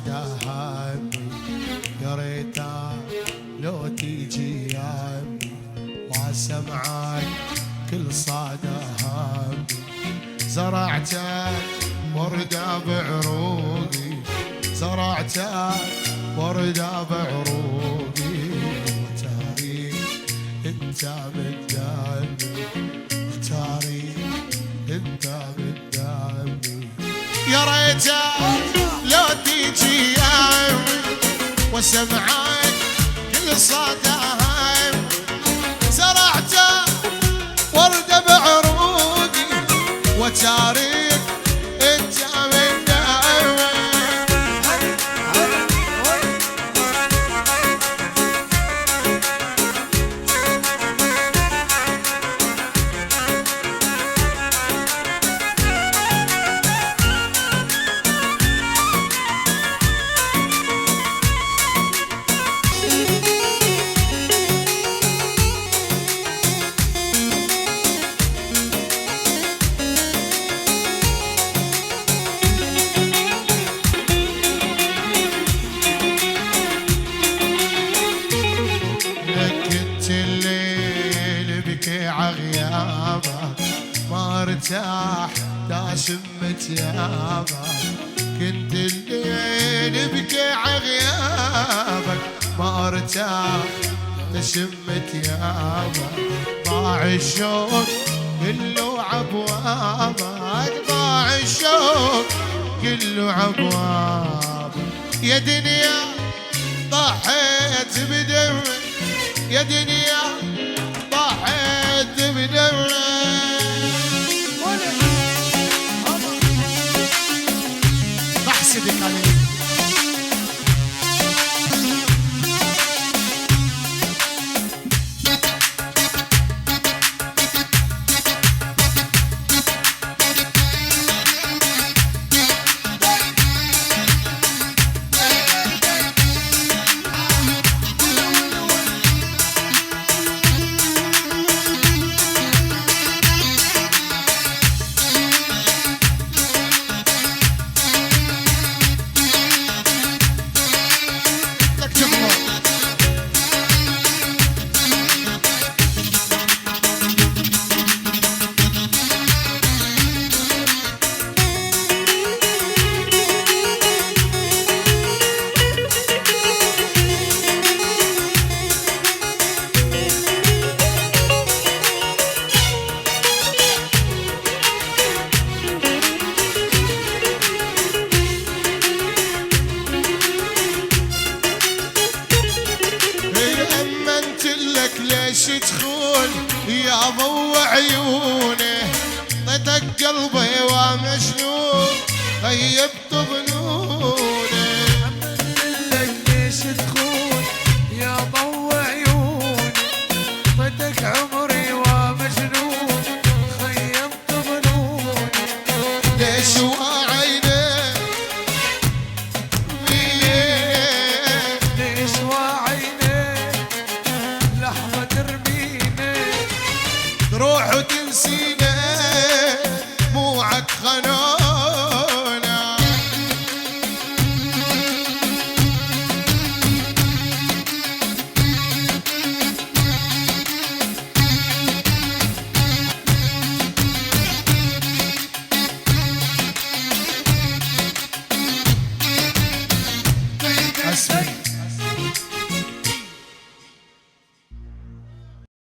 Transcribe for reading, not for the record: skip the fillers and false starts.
صاده همي، يا ريتها لو تيجي يمي واسمعك كل صاده همي. زرعتك وردة بعروقي، زرعتك وردة بعروقي، وتاريخ انت من دمي، وتاريخ انت من دمي. يا ريتك لو تيجي يمي واسمعك كل صدى همي. زرعتك وردة بعروقي، وتاريخ انت من دمي. عغيابك ما ارتاح تاشمت يابك، كنت الليل بكي عغيابك ما ارتاح تشمت يابك. ضاع الشوق كله عبوابك، ضاع الشوق كله عبوابك. يا دنيا ضحيت بدمك، يا دنيا ضحيت بدمك. بحسدك عليك ليش تخون يا ضو عيونه، طيتك قلبي ومجنون غيبت ظنونه. لك ليش تخون يا ضو عيوني، طيتك عمري ومجنون خيبت ظنوني. ليش وعينك ليش وعينك لحظة ترميني، تروح وتنسينا موعك خنونا. اسمي